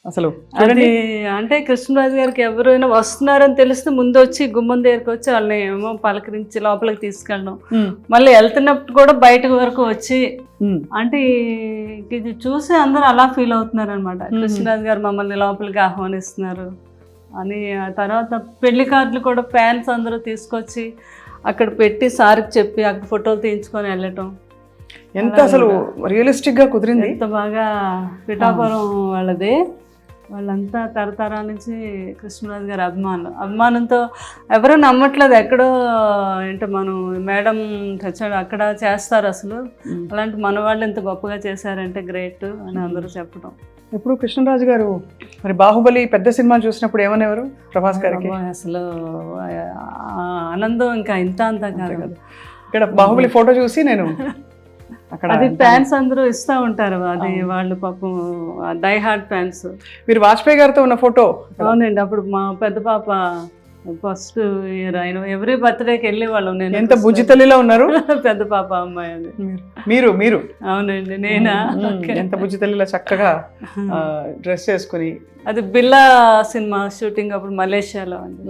అసలు అది అంటే కృష్ణరాజు గారికి ఎవరైనా వస్తున్నారని తెలిస్తే ముందు వచ్చి గుమ్మం దగ్గరికి వచ్చి వాళ్ళని ఏమో పలకరించి లోపలికి తీసుకెళ్ళడం, మళ్ళీ వెళ్తున్నప్పుడు కూడా బయట వరకు వచ్చి అంటే ఇది చూసి అందరూ అలా ఫీల్ అవుతున్నారు అనమాట. కృష్ణరాజు గారు మమ్మల్ని లోపలికి ఆహ్వానిస్తున్నారు అని. ఆ తర్వాత పెళ్లి కార్డులు కూడా ఫ్యాన్స్ అందరూ తీసుకొచ్చి అక్కడ పెట్టి సార్కి చెప్పి అక్కడ ఫోటోలు తీయించుకొని వెళ్ళటం. ఎంత అసలు రియలిస్టిక్ గా కుదిరింది. ఎంత బాగా పిఠాపురం వాళ్ళది, వాళ్ళంతా తరతరాల నుంచి కృష్ణరాజు గారి అభిమానంతో ఎవరూ నమ్మట్లేదు. ఎక్కడో ఏంటో మనం మేడం చచ్చాడు అక్కడ చేస్తారు అసలు, అలాంటి మన వాళ్ళు ఎంత గొప్పగా చేశారంటే గ్రేట్ అని అందరూ చెప్పడం. ఇప్పుడు కృష్ణరాజు గారు మరి బాహుబలి పెద్ద సినిమా చూసినప్పుడు ఏమనేవారు ప్రభాస్ గారికి? అసలు ఆనందం ఇంకా ఇంత అంతా కాదు కదా. ఇక్కడ బాహుబలి ఫోటో చూసి నేను అక్కడ అది ఫ్యాన్స్ అందరూ ఇస్తూ ఉంటారు, అది వాళ్ళు పాపం డై హార్ట్ ఫ్యాన్స్. మీరు వాజ్పేయి గారితో ఉన్న ఫోటో? అవునండి, అప్పుడు మా పెద్ద పాప ఫస్ట్ ఇయర్ ఆయన ఎవ్రీ బర్త్డేకి వెళ్ళే వాళ్ళం. నేను ఎంత బుజ్జి తల్లిలో ఉన్నారు. పెద్ద పాప అమ్మాయి అది. మీరు అవునండి, నేనా? ఎంత బుజ్జి తల్లిలో చక్కగా డ్రెస్ చేసుకుని. అది బిల్లా సినిమా షూటింగ్ అప్పుడు మలేషియాలో అండి.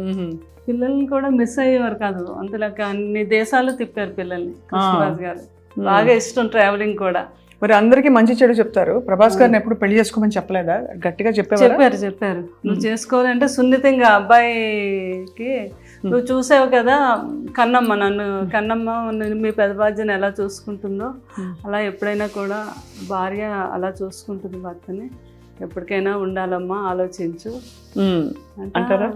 పిల్లల్ని కూడా మిస్ అయ్యేవారు కాదు, అంతలాగా అన్ని దేశాలు తిప్పారు పిల్లల్ని కృష్ణరాజు గారు. బాగా ఇష్టం ట్రావెలింగ్ కూడా. మరి అందరికి మంచి చెడు చెప్తారు. ప్రభాస్ గారిని ఎప్పుడు పెళ్లి చేసుకోమని చెప్పలేదా? గట్టిగా చెప్పారు నువ్వు చేసుకోవాలంటే సున్నితంగా అబ్బాయికి నువ్వు చూసావు కదా కన్నమ్మ, కన్నమ్మ మీ పెదబాధ్యని ఎలా చూసుకుంటుందో అలా ఎప్పుడైనా కూడా భార్య అలా చూసుకుంటుంది భర్తని, ఎప్పటికైనా ఉండాలమ్మా ఆలోచించు అంటారా.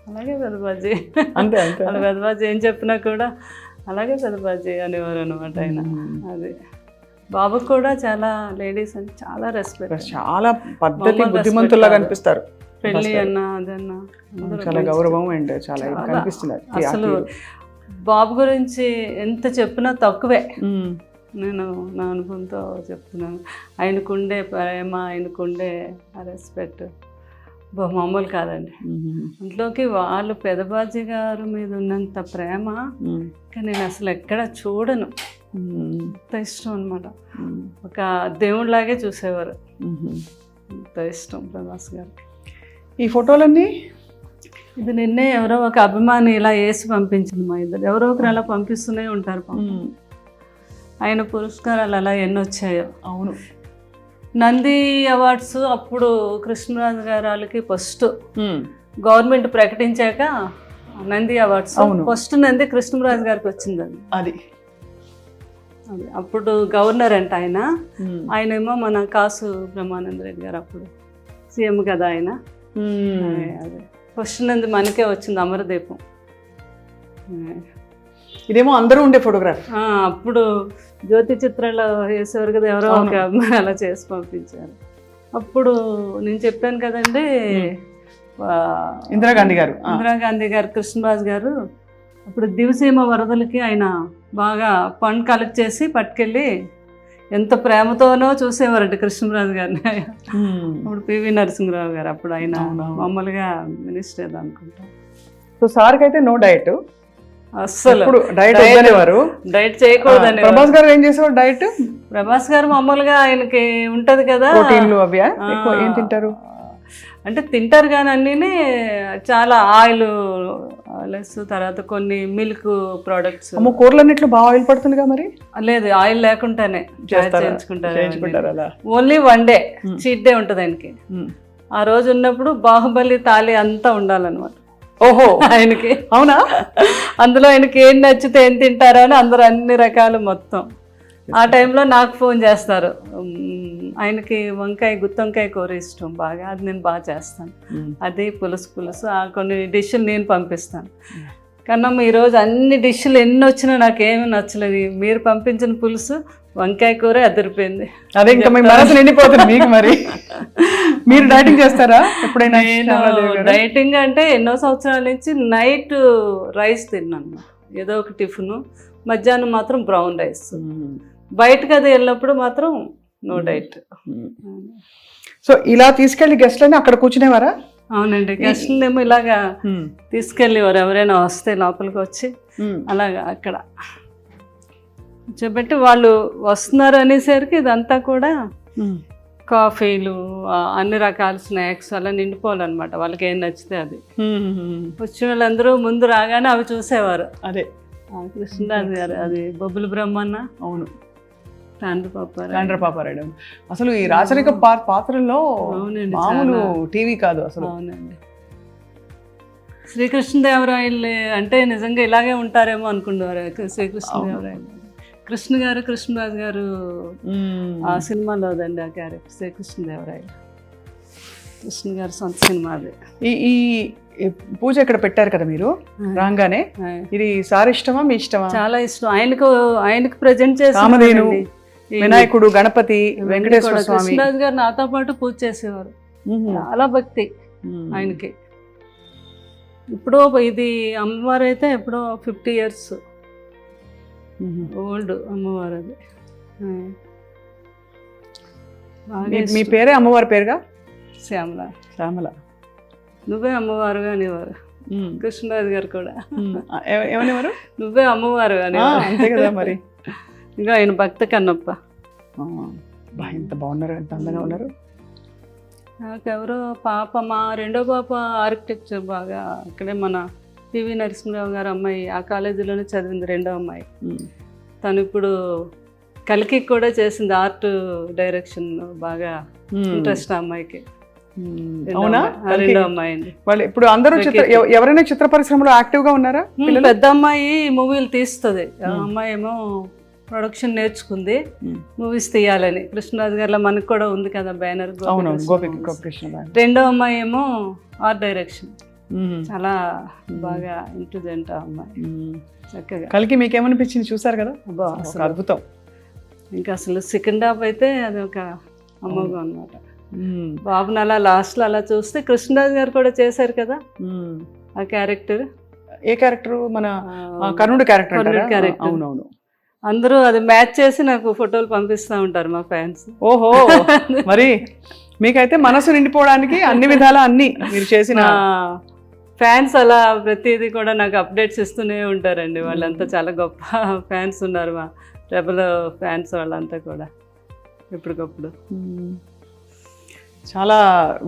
అలాగే పెదబాజీ అంతే వాళ్ళ పెదబాజీ ఏం చెప్పినా కూడా అలాగే పెదబాజీ అనేవారు అనమాట ఆయన. అది బాబు కూడా చాలా లేడీస్ అని చాలా రెస్పెక్ట్, చాలా పద్ధతి బుద్ధిమంతుల్లా కనిపిస్తారు. పెళ్ళి అన్నా అదన్నా చాలా గౌరవం అండ్ చాలా కనిపిస్తుంది. అసలు బాబు గురించి ఎంత చెప్పినా తక్కువే. నేను నా అనుభవంతో చెప్తున్నాను. ఆయనకుండే ప్రేమ, ఆయనకుండే రెస్పెక్ట్ మామూలు కాదండి. అందులోకి వాళ్ళు పెదబాజీ గారు మీద ఉన్నంత ప్రేమ నేను అసలు ఎక్కడ చూడను. అంత ఇష్టం అనమాట, ఒక దేవుడిలాగే చూసేవారు. అంత ఇష్టం ప్రభాస్ గారు. ఈ ఫోటోలన్నీ ఇది నిన్నే ఎవరో ఒక అభిమాని ఇలా వేసి పంపించింది. మా ఇద్దరు ఎవరో ఒకరు అలా పంపిస్తూనే ఉంటారు. ఆయన పురస్కారాలు అలా ఎన్ని వచ్చాయో. అవును, నంది అవార్డ్స్ అప్పుడు కృష్ణరాజు గారు వాళ్ళకి ఫస్ట్ గవర్నమెంట్ ప్రకటించాక నంది అవార్డ్స్ ఫస్ట్ నంది కృష్ణరాజు గారికి వచ్చిందండి. అది అప్పుడు గవర్నర్ అంట ఆయన. ఆయనేమో మన కాసు బ్రహ్మానంద రెడ్డి గారు అప్పుడు సీఎం కదా ఆయన. అదే ఫస్ట్ నంది మనకే వచ్చింది, అమరదీపం. ఇదేమో అందరూ ఉండే ఫోటోగ్రాఫ్. అప్పుడు జ్యోతి చిత్రాలు వేసేవారు కదా, ఎవరో ఒక అమ్మాయి అలా చేసి పంపించారు. అప్పుడు నేను చెప్పాను కదండి, ఇందిరాగాంధీ గారు కృష్ణరాజు గారు అప్పుడు దివసీమ వరదలకి ఆయన బాగా ఫండ్ కలెక్ట్ చేసి పట్టుకెళ్ళి ఎంత ప్రేమతోనో చూసేవారంట కృష్ణరాజు గారిని. అప్పుడు పివి నరసింహరావు గారు అప్పుడు ఆయన మామూలుగా మినిస్టర్ అనుకుంటా. సో సార్కి అయితే నో డైట్, అస్సలు డైట్ చేయకూడదని. ప్రభాస్ గారు ఏం చేసేవారు డైట్? ప్రభాస్ గారు మామూలుగా ఆయనకి ఉంటది కదా ప్రోటీన్లు అవి ఏం తింటారు అంటే తింటారు కానీ అన్నీ చాలా ఆయిల్ లెస్, తర్వాత కొన్ని మిల్క్ ప్రోడక్ట్స్. కూరలన్నిట్లో బాగా ఆయిల్ పడుతుందిగా మరి? లేదు, ఆయిల్ లేకుండానే చేయించుకుంటారు. Only one day cheat day ఉంటుంది ఆయనకి. ఆ రోజు ఉన్నప్పుడు బాహుబలి తాళి అంతా ఉండాలన్నమాట. ఓహో, ఆయనకి. అవునా? అందులో ఆయనకి ఏం నచ్చితే ఏం తింటారో అని అందరూ అన్ని రకాలు మొత్తం. ఆ టైంలో నాకు ఫోన్ చేస్తారు. ఆయనకి గుత్తొంకాయ కూర ఇష్టం బాగా, అది నేను బాగా చేస్తాను. అది పులుసు కొన్ని డిష్లు నేను పంపిస్తాను. కన్నమ్మ ఈరోజు అన్ని డిష్లు ఎన్ని వచ్చినా నాకేమీ నచ్చలేదు, మీరు పంపించిన పులుసు వంకాయ కూర అదిరిపోయింది. అదే ఇంకా మీ మనసు నిండిపోతుంది మీకు. మరి మీరు డైటింగ్ చేస్తారా ఎప్పుడైనా? డైటింగ్ అంటే ఎన్నో సంవత్సరాల నుంచి నైట్ రైస్ తిన్నాను, ఏదో ఒక టిఫిన్. మధ్యాహ్నం మాత్రం బ్రౌన్ రైస్. బయటకు అది వెళ్ళినప్పుడు మాత్రం నో డైట్. సో ఇలా తీసుకెళ్ళి గెస్ట్లని అక్కడ కూర్చునేవారా? అవునండి, గెస్ట్లేమో ఇలాగా తీసుకెళ్ళేవారు. ఎవరైనా వస్తే లోపలికి వచ్చి అలాగా అక్కడ కూర్చోబెట్టి వాళ్ళు వస్తున్నారు అనేసరికి ఇదంతా కూడా కాఫీలు అన్ని రకాల స్నాక్స్ అలా నిండిపోవాలన్నమాట, వాళ్ళకి ఏం నచ్చితే అది. వచ్చిన వాళ్ళందరూ ముందు రాగానే అవి చూసేవారు. అదే కృష్ణరాజు గారు, అది బొబ్బుల బ్రహ్మన్న, అవును, తాండ్రపాపారాయుడు. అసలు ఈ రాచరిక పాత్రల్లో మామూలు టీవీ కాదు అసలు. అవునండి. శ్రీకృష్ణదేవరాయలు అంటే నిజంగా ఇలాగే ఉంటారేమో అనుకునేవారు శ్రీకృష్ణదేవరాయలు. కృష్ణరాజు గారు ఆ సినిమాలోదండి ఆ క్యారెక్టర్ శ్రీకృష్ణదేవరాయలు. కృష్ణ గారు సొంత సినిమా అది. ఈ పూజ ఇక్కడ పెట్టారు కదా మీరు రాగానే, ఇది సార్ ఇష్టమా మీ ఇష్టమా? చాలా ఇష్టం. ఆయనకు ప్రజెంట్ చేసి కామధేను, వినాయకుడు, గణపతి, వెంకటేశ్వర స్వామి. కృష్ణరాజు గారు నాతో పాటు పూజ చేసేవారు. చాలా భక్తి ఆయనకి. ఇప్పుడు ఇది అమ్మవారు అయితే ఎప్పుడో 50 years ఓల్డ్ అమ్మవారు అది. మీ పేరే అమ్మవారి పేరుగా? శ్యామల. నువ్వే అమ్మవారుగా అనేవారు కృష్ణరాజు గారు కూడా. ఏమనేవారు? నువ్వే అమ్మవారు అని. అంతే కదా మరి. ఇంకా ఆయన భక్త కన్నప్ప. ఎంత బాగున్నారు, ఎంత అందంగా ఉన్నారు. నాకెవరో పాప, మా రెండో పాప ఆర్కిటెక్చర్ బాగా అక్కడే మన పివి నరసింహరావు గారు అమ్మాయి, ఆ కాలేజీలోనే చదివింది రెండో అమ్మాయి. తను ఇప్పుడు కలికి కూడా చేసింది, ఆర్ట్ డైరెక్షన్ బాగా ఇంట్రెస్ట్ ఆ అమ్మాయికి. అవునా? రెండో అమ్మాయి అండి. వాళ్ళు ఇప్పుడు అందరూ ఎవరైనా చిత్ర పరిశ్రమలో యాక్టివ్ గా ఉన్నారా? పెద్ద అమ్మాయి మూవీలు తీస్తుంది, అమ్మాయి ఏమో ప్రొడక్షన్ నేర్చుకుంది, మూవీస్ తీయాలని. కృష్ణరాజు గారిలో మనకు కూడా ఉంది కదా బ్యానర్. రెండో అమ్మాయి ఏమో ఆర్ట్ డైరెక్షన్. చాలా బాగా ఇంటెలిజెంట్ అమ్మాయి, చక్కగా. కలికి మీకు ఏమనిపించింది? చూసారు కదా, అద్భుతం. ఇంకా అసలు సెకండ్ హాఫ్ అయితే అది ఒక అమ్మగా అనమాట. బాబుని అలా లాస్ట్లో అలా చూస్తే కృష్ణరాజు గారు కూడా చేశారు కదా ఆ క్యారెక్టర్. ఏ క్యారెక్టర్? మన కర్ణుడు క్యారెక్టర్. అవునవును. అందరూ అది మ్యాచ్ చేసి నాకు ఫోటోలు పంపిస్తూ ఉంటారు మా ఫ్యాన్స్. ఓహో, మరి మీకైతే మనసు నిండిపోవడానికి అన్ని విధాలా అన్ని మీరు చేసిన ఫ్యాన్స్ అలా ప్రతిదీ కూడా నాకు అప్డేట్స్ ఇస్తూనే ఉంటారండి. వాళ్ళంతా చాలా గొప్ప ఫ్యాన్స్ ఉన్నారు, మా రెబల్ ఫ్యాన్స్ వాళ్ళంతా కూడా ఎప్పటికప్పుడు. చాలా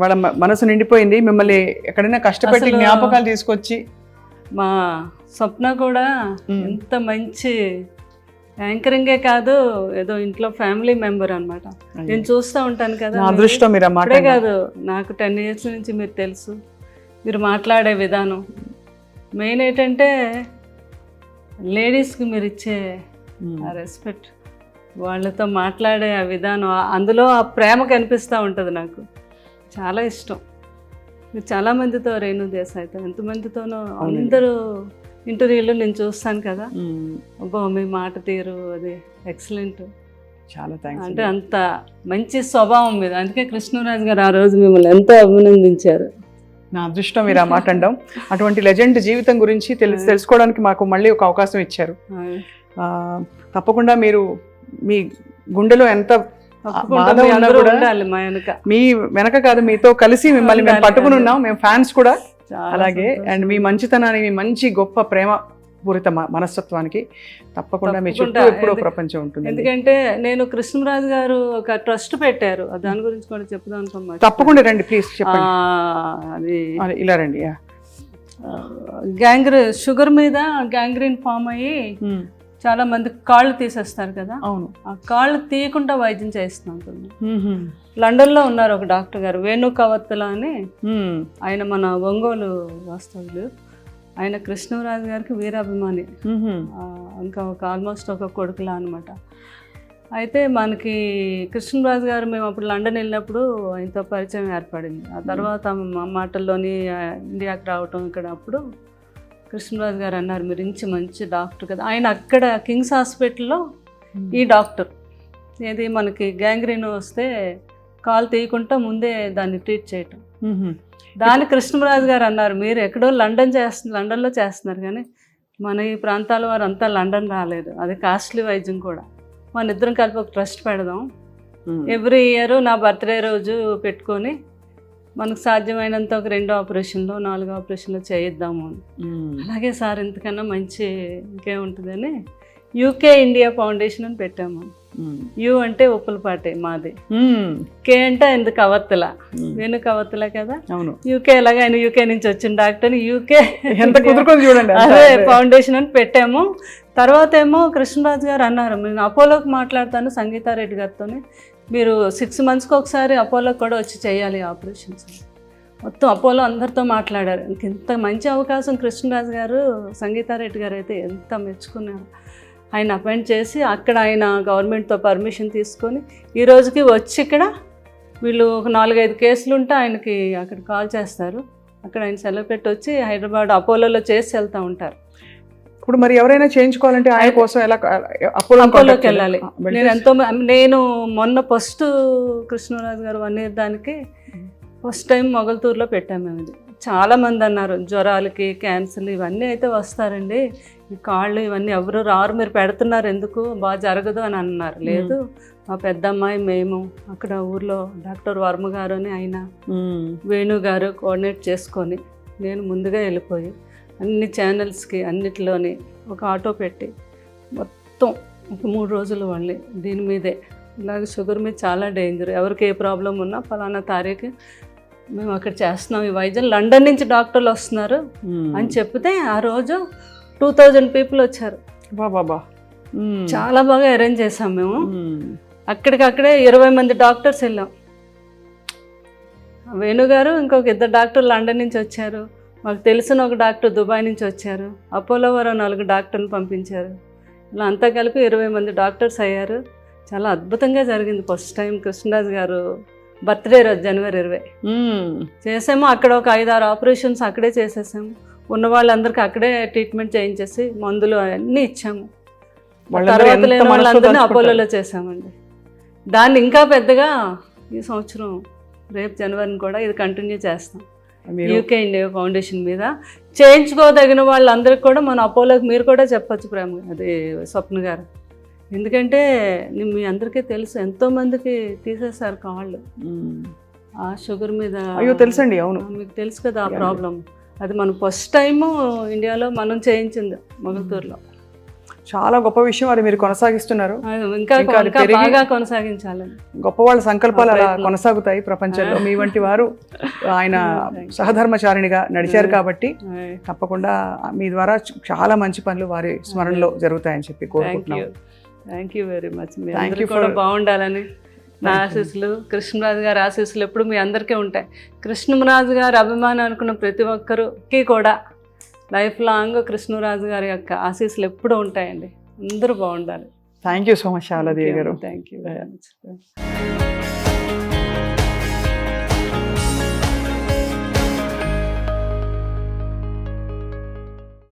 వాళ్ళ మనసు నిండిపోయింది. మిమ్మల్ని ఎక్కడైనా కష్టపెట్టి జ్ఞాపకాలు తీసుకొచ్చి. మా స్వప్న కూడా ఎంత మంచి యాంకరింగే కాదు, ఏదో ఇంట్లో ఫ్యామిలీ మెంబర్ అనమాట. నేను చూస్తూ ఉంటాను కదా, అదృష్టం. మీరు అప్పుడే కాదు, నాకు 10 years నుంచి మీరు తెలుసు. మీరు మాట్లాడే విధానం మెయిన్ ఏంటంటే లేడీస్కి మీరు ఇచ్చే ఆ రెస్పెక్ట్, వాళ్ళతో మాట్లాడే ఆ విధానం, అందులో ఆ ప్రేమ కనిపిస్తూ ఉంటుంది. నాకు చాలా ఇష్టం. మీరు చాలామందితో, రేణు దేశాయ్తో ఎంతమందితోనో అందరూ ఇంటర్వ్యూలో నేను చూస్తాను కదా, అబ్బో మీ మాట తీరు అది ఎక్సలెంట్. చాలా థ్యాంక్స్. అంటే అంత మంచి స్వభావం మీద, అందుకే కృష్ణరాజు గారు ఆ రోజు మిమ్మల్ని ఎంతో అభినందించారు. నా అదృష్టం మీరు ఆ మాట అనడం. అటువంటి లెజెండ్ జీవితం గురించి తెలుసుకోవడానికి మాకు మళ్ళీ ఒక అవకాశం ఇచ్చారు. తప్పకుండా మీరు మీ గుండెలో ఎంత మీ వెనక కాదు, మీతో కలిసి మిమ్మల్ని మేము పట్టుకుని ఉన్నాం, మేము ఫ్యాన్స్ కూడా. అలాగే అండ్ మీ మంచితనానికి, మీ మంచి గొప్ప ప్రేమ పూరిత మనస్తత్వానికి తప్పకుండా మీ చుట్టూ ఎప్పుడో ప్రపంచం ఉంటుంది. ఎందుకంటే నేను కృష్ణరాజు గారు ఒక ట్రస్ట్ పెట్టారు, దాని గురించి కూడా చెప్దాం అనుకున్నాను. తప్పకుండా రండి ప్లీజ్, చెప్పండి. అది ఇలా రండి. షుగర్ మీద గ్యాంగ్రీన్ ఫామ్ అయ్యి చాలా మంది కాళ్ళు తీసేస్తారు కదా. అవును. ఆ కాళ్ళు తీయకుండా వైద్యం చేస్తున్నాను. లండన్లో ఉన్నారు ఒక డాక్టర్ గారు, వేణు కవత్తల అని. ఆయన మన ఒంగోలు వాస్తవులు. ఆయన కృష్ణరాజు గారికి వీరాభిమాని, ఇంకా ఒక ఆల్మోస్ట్ ఒక కొడుకులా అనమాట. అయితే మనకి కృష్ణరాజు గారు, మేము అప్పుడు లండన్ వెళ్ళినప్పుడు ఆయనతో పరిచయం ఏర్పడింది. ఆ తర్వాత మా మాటల్లోని ఇండియాకి రావటం ఇక్కడ, అప్పుడు కృష్ణరాజు గారు అన్నారు, మీరు మంచి డాక్టర్ కదా. ఆయన అక్కడ కింగ్స్ హాస్పిటల్లో ఈ డాక్టర్, ఏది మనకి గ్యాంగ్రీన్ వస్తే కాలు తీయకుండా ముందే దాన్ని ట్రీట్ చేయటం. దాని కృష్ణరాజు గారు అన్నారు, మీరు ఎక్కడో లండన్లో చేస్తున్నారు కానీ మన ఈ ప్రాంతాల వారు అంతా లండన్ రాలేదు, అది కాస్ట్లీ వైద్యం కూడా. మన ఇద్దరం కలిపి ఒక ట్రస్ట్ పెడదాం, ఎవ్రీ ఇయర్ నా బర్త్డే రోజు పెట్టుకొని మనకు సాధ్యమైనంత ఒక 2 ఆపరేషన్లు 4 ఆపరేషన్లు చేయిద్దాము. అలాగే సార్, ఇంతకన్నా మంచి ఇంకేముంటుందని UK ఇండియా ఫౌండేషన్ అని పెట్టాము. యు అంటే ఉప్పులపాటి మాది, కే అంటే ఆయనది కవర్తల, వేణు కవర్తల కదా. అవును, యూకే ఎలాగ ఆయన యూకే నుంచి వచ్చిన డాక్టర్, యూకే ఎంత కుదురుకొని చూడండి. అదే ఫౌండేషన్ అని పెట్టాము. తర్వాత ఏమో కృష్ణరాజు గారు అన్నారు, నేను అపోలోకి మాట్లాడతాను సంగీతారెడ్డి గారితో, మీరు 6 monthsకి ఒకసారి అపోలోకి కూడా వచ్చి చేయాలి ఆపరేషన్స్. మొత్తం అపోలో అందరితో మాట్లాడారు. ఇంత మంచి అవకాశం కృష్ణరాజు గారు, సంగీతారెడ్డి గారు అయితే ఎంత మెచ్చుకున్నారు. ఆయన అపాయింట్ చేసి అక్కడ ఆయన గవర్నమెంట్తో పర్మిషన్ తీసుకొని ఈ రోజుకి వచ్చి ఇక్కడ వీళ్ళు ఒక 4-5 కేసులు ఉంటే ఆయనకి అక్కడ కాల్ చేస్తారు, అక్కడ ఆయన సెలవు పెట్టి వచ్చి హైదరాబాద్ అపోలోలో చేసి వెళ్తూ ఉంటారు. ఇప్పుడు మరి ఎవరైనా చేయించుకోవాలంటే ఆయన కోసం ఎలా అపోలోకి వెళ్ళాలి? నేను మొన్న ఫస్ట్ కృష్ణరాజు గారు 1 year దానికి ఫస్ట్ టైం మొగల్తూరులో పెట్టాము మేము. ఇది చాలామంది అన్నారు జ్వరాలకి, క్యాన్సర్లు ఇవన్నీ అయితే వస్తారండి, ఈ కాళ్ళు ఇవన్నీ ఎవరు రారు, మీరు పెడుతున్నారు ఎందుకు, బాగా జరగదు అని అన్నారు. లేదు, మా పెద్దమ్మాయి మేము అక్కడ ఊర్లో డాక్టర్ వర్మ గారు అని ఆయన వేణు గారు కోఆర్డినేట్ చేసుకొని నేను ముందుగా వెళ్ళిపోయి అన్ని ఛానల్స్కి అన్నిటిలోని ఒక ఆటో పెట్టి మొత్తం ఒక 3 రోజులు వాళ్ళని దీని మీదే, ఇలాగ షుగర్ మీద చాలా డేంజర్, ఎవరికి ఏ ప్రాబ్లం ఉన్నా ఫలానా తారీఖు మేము అక్కడ చేస్తున్నాం, ఈ వైద్యం లండన్ నుంచి డాక్టర్లు వస్తున్నారు అని చెప్తే ఆ రోజు 2000 people వచ్చారు. బాబా, చాలా బాగా అరేంజ్ చేసాం మేము. అక్కడికక్కడే 20 మంది డాక్టర్స్ వెళ్ళాం. వేణుగారు ఇంకొక 2 డాక్టర్లు లండన్ నుంచి వచ్చారు, మాకు తెలిసిన ఒక డాక్టర్ దుబాయ్ నుంచి వచ్చారు, అపోలో వారు 4 డాక్టర్లు పంపించారు. ఇలా అంతా కలిపి 20 మంది డాక్టర్స్ అయ్యారు. చాలా అద్భుతంగా జరిగింది. ఫస్ట్ టైం కృష్ణరాజు గారు బర్త్డే రోజు January 20 చేసాము. అక్కడ ఒక 5-6 ఆపరేషన్స్ అక్కడే చేసేసాము. ఉన్న వాళ్ళందరికీ అక్కడే ట్రీట్మెంట్ చేయించేసి మందులు అన్నీ ఇచ్చాము. తర్వాత లేని వాళ్ళందరినీ అపోలోలో చేసామండి. దాన్ని ఇంకా పెద్దగా ఈ సంవత్సరం రేపు జనవరిని కూడా ఇది కంటిన్యూ చేస్తాం. యూకే ఇండియా ఫౌండేషన్ మీద చేయించుకోదగిన వాళ్ళందరికీ కూడా మన అపోలోకి మీరు కూడా చెప్పచ్చు ప్రేమ, అది స్వప్న గారు. ఎందుకంటే మీ అందరికీ తెలుసు ఎంతోమందికి తీసేశారు కాళ్ళు ఆ షుగర్ మీద. అయ్యో తెలుసండి. అవును, మీకు తెలుసు కదా ఆ ప్రాబ్లం. అది మనం ఫస్ట్ టైము ఇండియాలో మనం చేయించింది మొగల్తూరులో. చాలా గొప్ప విషయం, అది మీరు కొనసాగిస్తున్నారు. ఇంకా బాగా కొనసాగించాలని గొప్ప వాళ్ళ సంకల్పాలు అలా కొనసాగుతాయి ప్రపంచంలో. మీ వంటి వారు ఆయన సహధర్మచారిణిగా నడిచారు కాబట్టి తప్పకుండా మీ ద్వారా చాలా మంచి పనులు వారి స్మరణలో జరుగుతాయని చెప్పి కోరుకుంటున్నాను. Thank you very much. మీరు కూడా బాగుండాలని నా ఆశీస్సులు, కృష్ణరాజు గారి ఆశీస్సులు ఎప్పుడు మీ అందరికీ ఉంటాయి. కృష్ణరాజు గారి అభిమానం అనుకున్న ప్రతి ఒక్కరికి కూడా లైఫ్ లాంగ్ కృష్ణరాజు గారి యొక్క ఆశీస్సులు ఎప్పుడూ ఉంటాయండి. అందరూ బాగుండాలి. Thank you so much Sharadadevi garu. Thank you very much.